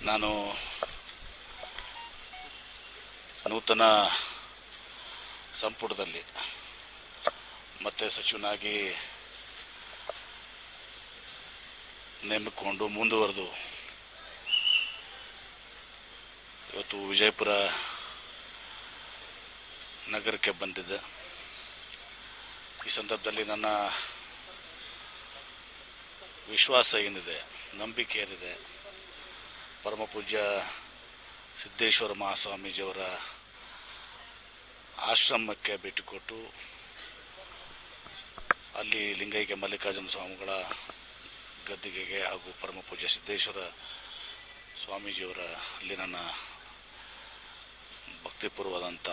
ನಾನು ನೂತನ ಸಂಪುಟದಲ್ಲಿ ಮತ್ತೆ ಸಚಿವನಾಗಿ ನೇಮಕೊಂಡು ಮುಂದುವರೆದು ಇವತ್ತು ವಿಜಯಪುರ ನಗರಕ್ಕೆ ಬಂದಿದ್ದೆ. ಈ ಸಂದರ್ಭದಲ್ಲಿ ನನ್ನ ವಿಶ್ವಾಸ ಏನಿದೆ, ನಂಬಿಕೆ ಏನಿದೆ, ಪರಮ ಪೂಜ್ಯ ಸಿದ್ದೇಶ್ವರ ಮಹಾಸ್ವಾಮೀಜಿಯವರ ಆಶ್ರಮಕ್ಕೆ ಭೇಟಿ ಕೊಟ್ಟು ಅಲ್ಲಿ ಲಿಂಗೈಕ್ಯ ಮಲ್ಲಿಕಾರ್ಜುನ ಸ್ವಾಮಿಗಳ ಗದ್ದಿಗೆಗೆ ಹಾಗೂ ಪರಮ ಪೂಜ್ಯ ಸಿದ್ದೇಶ್ವರ ಸ್ವಾಮೀಜಿಯವರ ಅಲ್ಲಿ ನನ್ನ ಭಕ್ತಿಪೂರ್ವವಾದಂಥ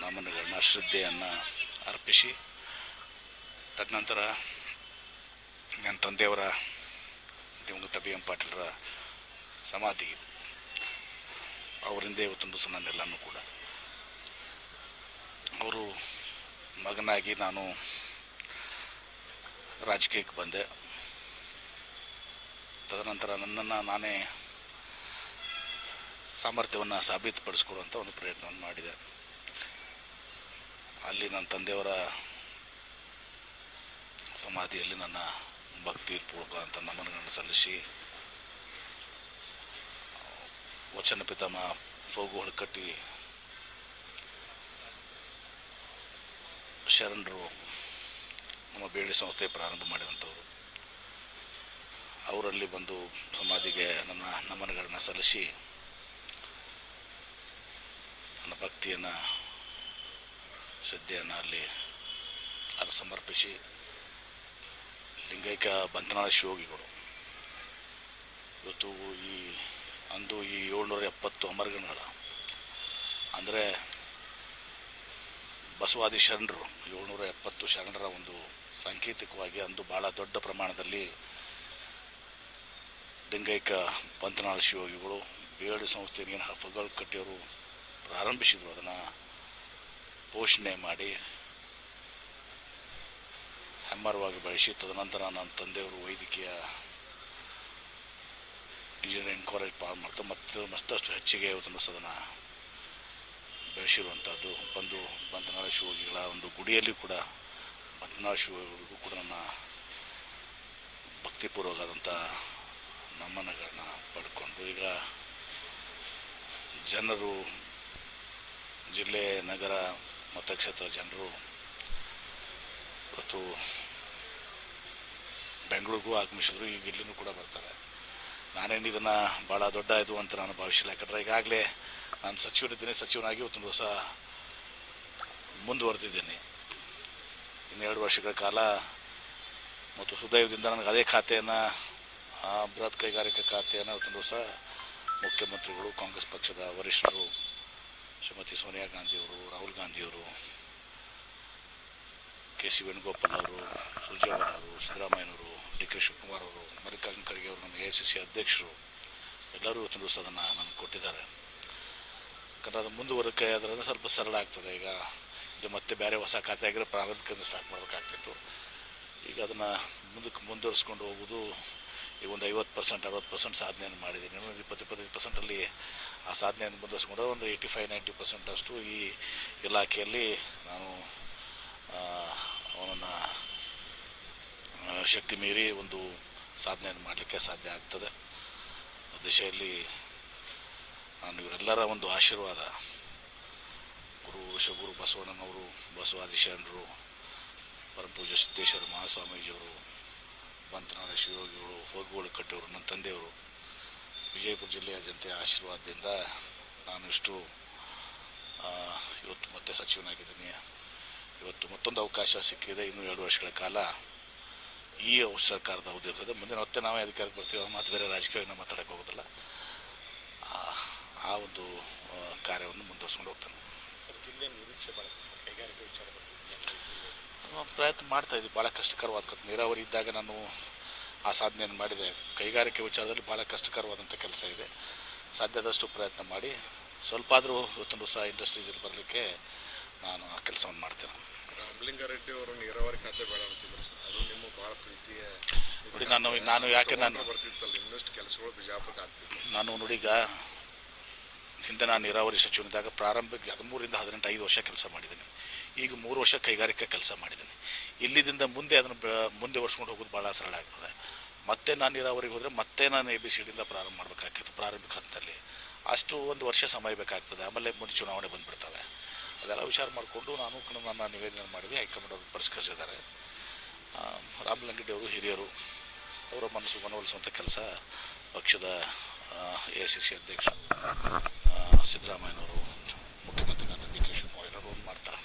ನಮನಗಳನ್ನ ಶ್ರದ್ಧೆಯನ್ನು ಅರ್ಪಿಸಿ ತದನಂತರ ನನ್ನ ತಂದೆಯವರ ದಿವಂಗತ ಬಿ ಎಂ ಪಾಟೀಲರ ಸಮಾಧಿ ಅವರಿಂದ ಇವತ್ತೊಂದು ದಿವಸ ನನ್ನೆಲ್ಲನೂ ಕೂಡ ಅವರು ಮಗನಾಗಿ ನಾನು ರಾಜಕೀಯಕ್ಕೆ ಬಂದೆ. ತದನಂತರ ನನ್ನನ್ನು ನಾನೇ ಸಾಮರ್ಥ್ಯವನ್ನು ಸಾಬೀತುಪಡಿಸ್ಕೊಡುವಂಥ ಒಂದು ಪ್ರಯತ್ನವನ್ನು ಮಾಡಿದೆ. ಅಲ್ಲಿ ನನ್ನ ತಂದೆಯವರ ಸಮಾಧಿಯಲ್ಲಿ ನನ್ನ ಭಕ್ತಿಪೂರ್ವಕ ಅಂತ ನಮನಗಳನ್ನು ಸಲ್ಲಿಸಿ ವಚನ ಪಿತಾಮಹ ಫೋಗು ಹೊಳಕಟ್ಟಿ ಶರಣರು ನಮ್ಮ ಬೇಡಿ ಸಂಸ್ಥೆ ಪ್ರಾರಂಭ ಮಾಡಿದಂಥವ್ರು, ಅವರಲ್ಲಿ ಬಂದು ಸಮಾಧಿಗೆ ನನ್ನ ನಮನಗಳನ್ನು ಸಲ್ಲಿಸಿ ನನ್ನ ಭಕ್ತಿಯನ್ನು ಶ್ರದ್ಧೆಯನ್ನು ಅಲ್ಲಿ ಸಮರ್ಪಿಸಿ ಲಿಂಗೈಕ್ಯ ಬಂಧನಾಳ ಶಿವಯೋಗಿಗಳು ಇವತ್ತು ಅಂದು ಈ 770 ಅಮರಗಣಗಳ ಅಂದರೆ ಬಸವಾದಿ ಶರಣರು 770 ಶರಣರ ಒಂದು ಸಾಂಕೇತಿಕವಾಗಿ ಅಂದು ಭಾಳ ದೊಡ್ಡ ಪ್ರಮಾಣದಲ್ಲಿ ಲಿಂಗೈಕ್ಯ ಬಂಧನಾಳ ಶಿವಯೋಗಿಗಳು ಬೇಡಿ ಸಂಸ್ಥೆಗೆ ಫಗಳು ಕಟ್ಟಿಯವರು ಪ್ರಾರಂಭಿಸಿದರು. ಅದನ್ನು ಪೋಷಣೆ ಮಾಡಿ ಹೆಮ್ಮರವಾಗಿ ಬೆಳೆಸಿ ತದನಂತರ ನನ್ನ ತಂದೆಯವರು ವೈದ್ಯಕೀಯ ಇಂಜಿನಿಯರಿಂಗ್ ಕಾಲೇಜ್ ಮಾಡ್ತಾ ಮತ್ತಷ್ಟು ಹೆಚ್ಚಿಗೆ ಇವತ್ತನ್ನು ಅದನ್ನು ಬೆಳೆಸಿರುವಂಥದ್ದು. ಬಂಧನಾಳ ಶಿವಯೋಗಿಗಳ ಒಂದು ಗುಡಿಯಲ್ಲಿ ಕೂಡ ಬಂಧನಾಳ ಶಿವಯೋಗಿಗಳಿಗೂ ಕೂಡ ನನ್ನ ಭಕ್ತಿಪೂರ್ವಕವಾದಂಥ ನಮನಗಳನ್ನ ಪಡ್ಕೊಂಡು ಈಗ ಜನರು, ಜಿಲ್ಲೆ, ನಗರ, ಮತಕ್ಷೇತ್ರ ಜನರು ಇವತ್ತು ಬೆಂಗಳೂರಿಗೂ ಆಗಮಿಸಿದ್ರು. ಈಗ ಇಲ್ಲಿನೂ ಕೂಡ ಬರ್ತಾರೆ. ನಾನೇನು ಇದನ್ನು ಭಾಳ ದೊಡ್ಡ ಇದು ಅಂತ ನಾನು ಭಾವಿಸಿಲ್ಲ. ಯಾಕಂದರೆ ಈಗಾಗಲೇ ನಾನು ಸಚಿವರಿದ್ದೀನಿ, ಸಚಿವನಾಗಿ ಇವತ್ತೊಂದು ದಿವಸ ಮುಂದುವರೆದಿದ್ದೀನಿ. ಇನ್ನು 2 ವರ್ಷಗಳ ಕಾಲ ಮತ್ತು ಸುದೈವದಿಂದ ನನಗೆ ಅದೇ ಖಾತೆಯನ್ನು, ಬೃಹತ್ ಕೈಗಾರಿಕಾ ಖಾತೆಯನ್ನು ಇವತ್ತೊಂದು ದಿವಸ ಮುಖ್ಯಮಂತ್ರಿಗಳು, ಕಾಂಗ್ರೆಸ್ ಪಕ್ಷದ ವರಿಷ್ಠರು ಶ್ರೀಮತಿ ಸೋನಿಯಾ ಗಾಂಧಿಯವರು, ರಾಹುಲ್ ಗಾಂಧಿಯವರು, ಕೆ ಸಿ ವೇಣುಗೋಪಾಲ್ ಅವರು, ಸುರ್ಜೇವಾಲಾ ಅವರು, ಸಿದ್ದರಾಮಯ್ಯನವರು, ಡಿ ಕೆ ಶಿವಕುಮಾರ್ ಅವರು, ಮಲ್ಲಿಕಾರ್ಜುನ ಖರ್ಗೆ ಅವರು, ನಮ್ಮ AICC ಅಧ್ಯಕ್ಷರು ಎಲ್ಲರೂ ಇವತ್ತಿನ ದಿವಸ ಅದನ್ನು ನನಗೆ ಕೊಟ್ಟಿದ್ದಾರೆ. ಯಾಕಂದರೆ ಅದು ಮುಂದುವರಿಕೆ ಅದರಿಂದ ಸ್ವಲ್ಪ ಸರಳ ಆಗ್ತದೆ. ಈಗ ಇದು ಮತ್ತೆ ಬೇರೆ ಹೊಸ ಖಾತೆ ಆಗಿರೋ ಪ್ರಾರಂಭಿಕದಿಂದ ಸ್ಟಾರ್ಟ್ ಮಾಡಬೇಕಾಗ್ತಿತ್ತು. ಈಗ ಅದನ್ನು ಮುಂದುವರಿಸ್ಕೊಂಡು ಹೋಗೋದು. ಈಗ ಒಂದು 50% 60% ಸಾಧನೆಯನ್ನು ಮಾಡಿದ್ದೀನಿ. ಇನ್ನೊಂದು 20-25% ಆ ಸಾಧನೆಯನ್ನು ಮುಂದುವರಿಸ್ಕೊಂಡು ಒಂದು 85-90% ಅಷ್ಟು ಈ ಇಲಾಖೆಯಲ್ಲಿ ನಾನು ಅವನನ್ನು ಶಕ್ತಿ ಮೀರಿ ಒಂದು ಸಾಧನೆಯನ್ನು ಮಾಡಲಿಕ್ಕೆ ಸಾಧ್ಯ ಆಗ್ತದೆ. ದಿಶೆಯಲ್ಲಿ ನಾನು ಇವರೆಲ್ಲರ ಒಂದು ಆಶೀರ್ವಾದ, ವಿಶ್ವಗುರು ಬಸವಣ್ಣನವರು, ಬಸವಾದಿ ಶರಣರು, ಪರಮ ಪೂಜ್ಯ ಸಿದ್ದೇಶ್ವರ ಮಹಾಸ್ವಾಮೀಜಿಯವರು, ಬಂಧನಾಳ ಶಿವಯೋಗಿಗಳು, ಫೋಗುಗಳು ಕಟ್ಟಿಯವರು, ನನ್ನ ತಂದೆಯವರು, ವಿಜಯಪುರ ಜಿಲ್ಲೆಯ ಜನತೆಯ ಆಶೀರ್ವಾದದಿಂದ ನಾನು ಇಷ್ಟು ಇವತ್ತು ಮತ್ತೆ ಸಚಿವನಾಗಿದ್ದೀನಿ. ಇವತ್ತು ಮತ್ತೊಂದು ಅವಕಾಶ ಸಿಕ್ಕಿದೆ. ಇನ್ನೂ 2 ವರ್ಷಗಳ ಕಾಲ ಈ ಸರ್ಕಾರದ ಅವಧಿ ಇರ್ತದೆ. ಮುಂದಿನ ಮತ್ತೆ ನಾವೇ ಅಧಿಕಾರಕ್ಕೆ ಬರ್ತೀವಿ, ಮತ್ತು ಬೇರೆ ರಾಜಕೀಯವನ್ನು ಮಾತಾಡೋಕ್ಕೆ ಹೋಗೋದಿಲ್ಲ. ಆ ಒಂದು ಕಾರ್ಯವನ್ನು ಮುಂದುವರ್ಸ್ಕೊಂಡು ಹೋಗ್ತಾನೆ. ಜಿಲ್ಲೆ ನಿರೀಕ್ಷೆ ಕೈಗಾರಿಕೆ ವಿಚಾರ ಪ್ರಯತ್ನ ಮಾಡ್ತಾಯಿದ್ವಿ. ಭಾಳ ಕಷ್ಟಕರವಾದ ನೀರಾವರಿ ಇದ್ದಾಗ ನಾನು ಆ ಸಾಧನೆಯನ್ನು ಮಾಡಿದೆ. ಕೈಗಾರಿಕೆ ವಿಚಾರದಲ್ಲಿ ಭಾಳ ಕಷ್ಟಕರವಾದಂಥ ಕೆಲಸ ಇದೆ. ಸಾಧ್ಯದಷ್ಟು ಪ್ರಯತ್ನ ಮಾಡಿ ಸ್ವಲ್ಪ ಆದರೂ ಇವತ್ತೊಂದು ಹೊಸ ಇಂಡಸ್ಟ್ರೀಸಲ್ಲಿ ಬರಲಿಕ್ಕೆ ನಾನು ಆ ಕೆಲಸವನ್ನು ಮಾಡ್ತೇನೆ. ರಾಮಲಿಂಗಾರೆಡ್ಡಿ ಅವರು ನೀರಾವರಿ ಖಾತೆ ಬೇಡ ಅಂತಿದ್ರು ಸರ್, ಅದು ನಿಮ್ಮ ಭಾಳ ಪ್ರೀತಿಯ ನೋಡಿ. ನಾನು ಯಾಕೆ ನಾನು ಬರ್ತಿತ್ತಲ್ಲ ಇನ್ನಷ್ಟು ಕೆಲಸ ಬಸ್ಸುಗಳು ಬಿಜಾಪುರಕ್ಕೆ ಆಗ್ತಿದ್ವು. ನಾನು ನೋಡಿ ಈಗ ಹಿಂದೆ ನಾನು ನೀರಾವರಿ ಸಚಿವನಿದ್ದಾಗ ಪ್ರಾರಂಭಕ್ಕೆ 13ರಿಂದ 18 5 ವರ್ಷ ಕೆಲಸ ಮಾಡಿದ್ದೀನಿ. ಈಗ 3 ವರ್ಷ ಕೈಗಾರಿಕಾ ಕೆಲಸ ಮಾಡಿದ್ದೀನಿ. ಇಲ್ಲಿದಿಂದ ಮುಂದೆ ಅದನ್ನು ಮುಂದೆ ವರ್ಷಕೊಂಡು ಹೋಗೋದು ಭಾಳ ಸರಳ ಆಗ್ತದೆ. ಮತ್ತೆ ನಾನು ನೀರಾವರಿಗೆ ಹೋದರೆ ಮತ್ತೆ ನಾನು ABCDಯಿಂದ ಪ್ರಾರಂಭ ಮಾಡಬೇಕಾಗ್ತದೆ ಪ್ರಾರಂಭಿಕ ಹಂತದಲ್ಲಿ. ಅಷ್ಟು ಒಂದು ವರ್ಷ ಸಮಯ ಬೇಕಾಗ್ತದೆ. ಆಮೇಲೆ ಮುಂದೆ ಚುನಾವಣೆ ಬಂದುಬಿಡ್ತವೆ. ಅದೆಲ್ಲ ವಿಚಾರ ಮಾಡಿಕೊಂಡು ನಾನು ನನ್ನ ನಿವೇದನೆ ಮಾಡಿದ್ವಿ. ಹೈಕಮಾಂಡ್ ಅವರು ಪರಿಷ್ಕರಿಸಿದ್ದಾರೆ. ರಾಮಲಿಂಗಾರೆಡ್ಡಿ ಅವರು ಹಿರಿಯರು, ಅವರ ಮನವೊಲಿಸುವಂಥ ಕೆಲಸ ಪಕ್ಷದ AICC ಅಧ್ಯಕ್ಷರು ಸಿದ್ದರಾಮಯ್ಯನವರು, ಮುಖ್ಯಮಂತ್ರಿಗಳಾದ DK ಶಿವಕುಮಾರ್ ಎಲ್ಲರೂ ಮಾಡ್ತಾರೆ.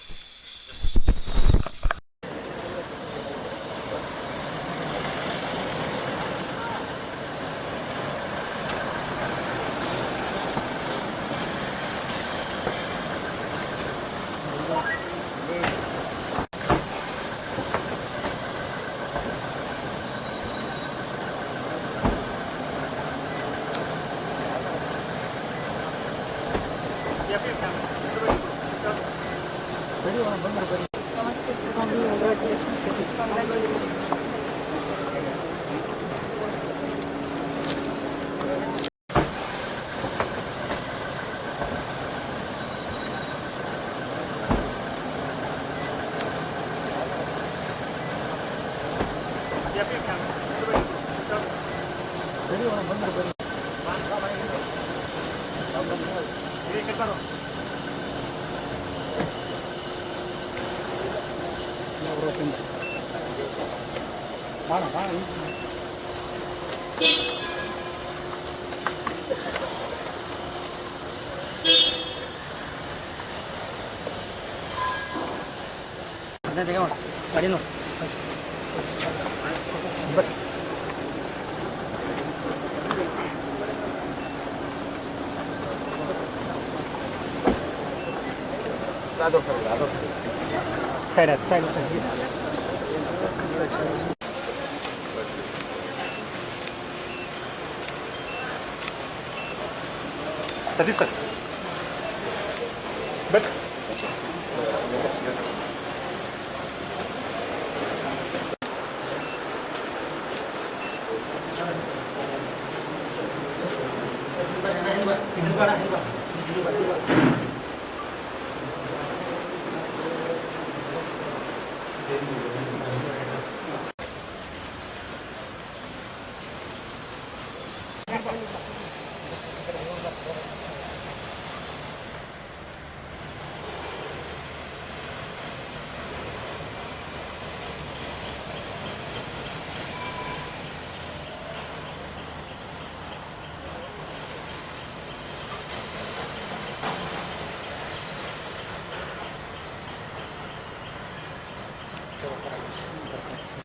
Side Satish sir but